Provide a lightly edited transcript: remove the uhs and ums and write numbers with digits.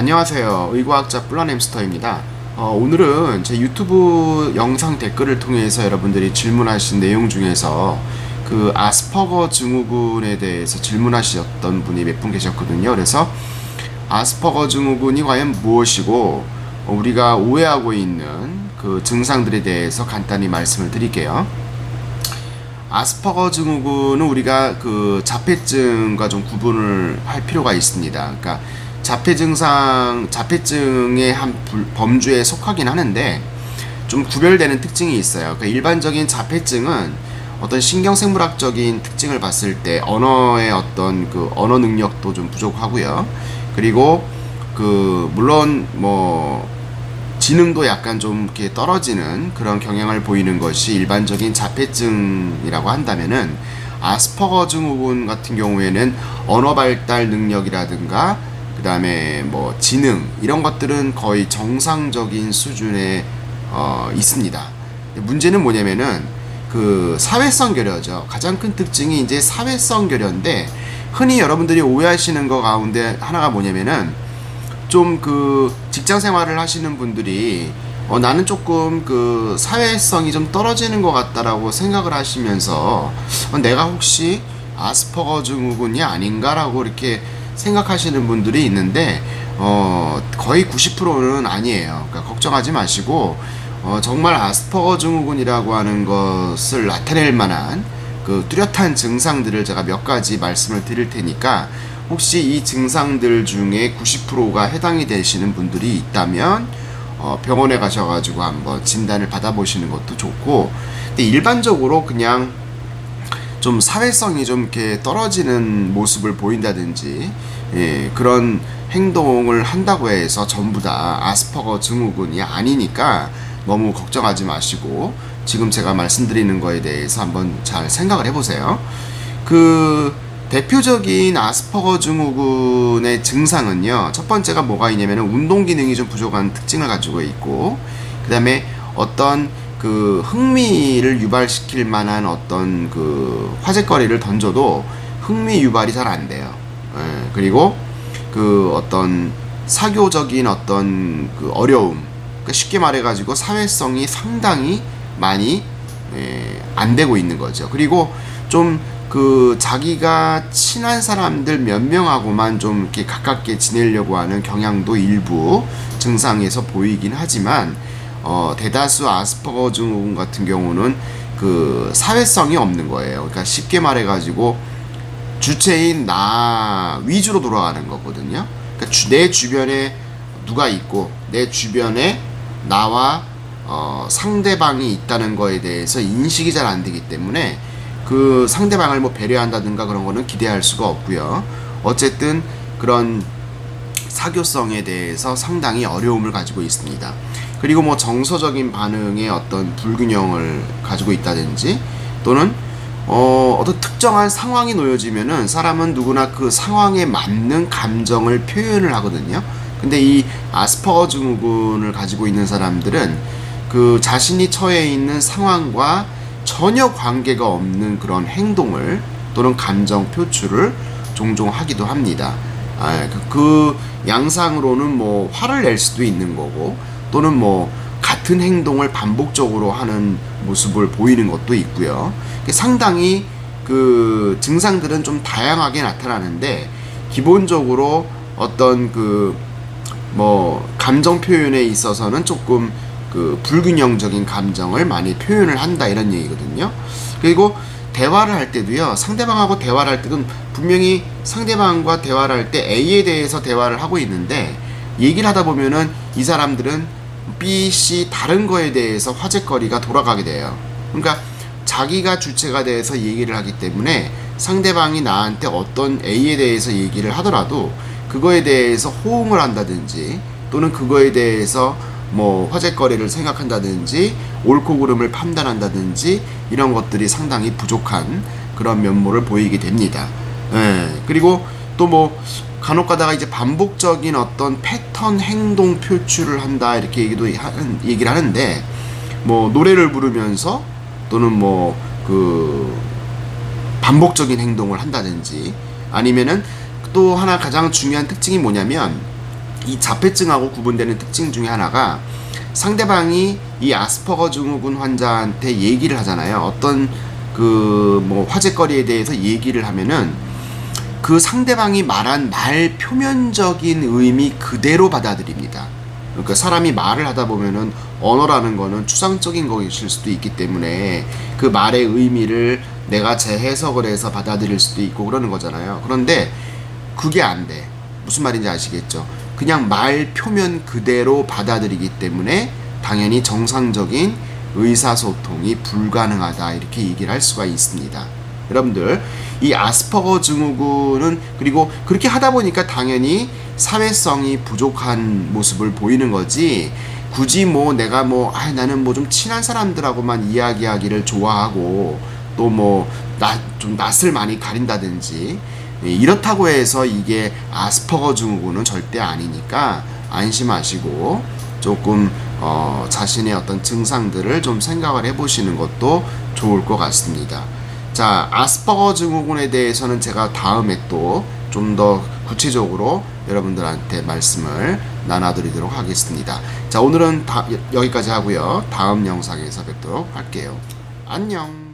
안녕하세요. 의과학자 플런햄스터입니다. 오늘은 제 유튜브 영상 댓글을 통해서 여러분들이 질문하신 내용 중에서 그 아스퍼거 증후군에 대해서 질문하셨던 분이 몇 분 계셨거든요. 그래서 아스퍼거 증후군이 과연 무엇이고 우리가 오해하고 있는 그 증상들에 대해서 간단히 말씀을 드릴게요. 아스퍼거 증후군은 우리가 그 자폐증과 좀 구분을 할 필요가 있습니다. 그러니까 자폐증의 한 범주에 속하긴 하는데 좀 구별되는 특징이 있어요. 그러니까 일반적인 자폐증은 어떤 신경생물학적인 특징을 봤을 때 언어의 어떤 그 언어 능력도 좀 부족하고요. 그리고 그 물론 뭐 지능도 약간 좀 이렇게 떨어지는 그런 경향을 보이는 것이 일반적인 자폐증이라고 한다면은 아스퍼거 증후군 같은 경우에는 언어 발달 능력이라든가 그 다음에 뭐 지능 이런 것들은 거의 정상적인 수준에 있습니다. 문제는 뭐냐면은 그 사회성 결여죠. 가장 큰 특징이 이제 사회성 결여인데 흔히 여러분들이 오해하시는 거 가운데 하나가 뭐냐면은 좀 그 직장 생활을 하시는 분들이 나는 조금 그 사회성이 좀 떨어지는 것 같다라고 생각을 하시면서 내가 혹시 아스퍼거 증후군이 아닌가라고 이렇게 생각하시는 분들이 있는데 거의 90%는 아니에요. 그러니까 걱정하지 마시고 정말 아스퍼거 증후군이라고 하는 것을 나타낼 만한 그 뚜렷한 증상들을 제가 몇 가지 말씀을 드릴 테니까 혹시 이 증상들 중에 90%가 해당이 되시는 분들이 있다면 병원에 가셔가지고 한번 진단을 받아보시는 것도 좋고, 근데 일반적으로 그냥 좀 사회성이 좀 이렇게 떨어지는 모습을 보인다든지 그런 행동을 한다고 해서 전부 다 아스퍼거 증후군이 아니니까 너무 걱정하지 마시고 지금 제가 말씀드리는 거에 대해서 한번 잘 생각을 해보세요. 그 대표적인 아스퍼거 증후군의 증상은요, 첫 번째가 뭐가 있냐면 운동 기능이 좀 부족한 특징을 가지고 있고, 그 다음에 어떤 그 흥미를 유발시킬 만한 어떤 그 화제거리를 던져도 흥미 유발이 잘 안 돼요. 그리고 그 어떤 사교적인 어떤 그 어려움, 그러니까 쉽게 말해가지고 사회성이 상당히 많이 안 되고 있는 거죠. 그리고 좀 그 자기가 친한 사람들 몇 명하고만 좀 이렇게 가깝게 지내려고 하는 경향도 일부 증상에서 보이긴 하지만 대다수 아스퍼거 증후군 같은 경우는 그 사회성이 없는 거예요. 그러니까 쉽게 말해가지고 주체인 나 위주로 돌아가는 거거든요. 그러니까 내 주변에 누가 있고 내 주변에 나와 상대방이 있다는 거에 대해서 인식이 잘 안 되기 때문에 그 상대방을 뭐 배려한다든가 그런 거는 기대할 수가 없고요. 어쨌든 그런 사교성에 대해서 상당히 어려움을 가지고 있습니다. 그리고 뭐 정서적인 반응에 어떤 불균형을 가지고 있다든지 또는 어떤 특정한 상황이 놓여지면은 사람은 누구나 그 상황에 맞는 감정을 표현을 하거든요. 근데 이 아스퍼거 증후군을 가지고 있는 사람들은 그 자신이 처해 있는 상황과 전혀 관계가 없는 그런 행동을 또는 감정 표출을 종종 하기도 합니다. 그 양상으로는 뭐 화를 낼 수도 있는 거고 또는 뭐 같은 행동을 반복적으로 하는 모습을 보이는 것도 있고요. 상당히 그 증상들은 좀 다양하게 나타나는데 기본적으로 어떤 그 뭐 감정 표현에 있어서는 조금 그 불균형적인 감정을 많이 표현을 한다 이런 얘기거든요. 그리고 대화를 할 때도요, 상대방하고 대화를 할 때는 분명히 상대방과 대화를 할 때 A에 대해서 대화를 하고 있는데 얘기를 하다 보면은 이 사람들은 B, C 다른 거에 대해서 화제거리가 돌아가게 돼요. 그러니까 자기가 주체가 돼서 얘기를 하기 때문에 상대방이 나한테 어떤 A에 대해서 얘기를 하더라도 그거에 대해서 호응을 한다든지 또는 그거에 대해서 뭐 화제거리를 생각한다든지 옳고 그름을 판단한다든지 이런 것들이 상당히 부족한 그런 면모를 보이게 됩니다. 그리고 또 뭐 간혹 가다가 이제 반복적인 어떤 패턴 행동 표출을 한다 이렇게 얘기를 하는데 뭐 노래를 부르면서 또는 뭐 그 반복적인 행동을 한다든지 아니면은 또 하나 가장 중요한 특징이 뭐냐면 이 자폐증하고 구분되는 특징 중에 하나가 상대방이 이 아스퍼거 증후군 환자한테 얘기를 하잖아요. 어떤 그 뭐 화제거리에 대해서 얘기를 하면은 그 상대방이 말한 말 표면적인 의미 그대로 받아들입니다. 그러니까 사람이 말을 하다 보면은 언어라는 거는 추상적인 것일 수도 있기 때문에 그 말의 의미를 내가 재해석을 해서 받아들일 수도 있고 그러는 거잖아요. 그런데 그게 안 돼. 무슨 말인지 아시겠죠? 그냥 말 표면 그대로 받아들이기 때문에 당연히 정상적인 의사소통이 불가능하다 이렇게 얘기를 할 수가 있습니다. 여러분들 이 아스퍼거 증후군은 그리고 그렇게 하다 보니까 당연히 사회성이 부족한 모습을 보이는 거지 굳이 뭐 내가 뭐 나는 뭐 좀 친한 사람들하고만 이야기하기를 좋아하고 또 뭐 좀 낯을 많이 가린다든지 이렇다고 해서 이게 아스퍼거 증후군은 절대 아니니까 안심하시고 조금 자신의 어떤 증상들을 좀 생각을 해보시는 것도 좋을 것 같습니다. 자, 아스퍼거 증후군에 대해서는 제가 다음에 또 좀 더 구체적으로 여러분들한테 말씀을 나눠드리도록 하겠습니다. 자, 오늘은 여기까지 하고요. 다음 영상에서 뵙도록 할게요. 안녕.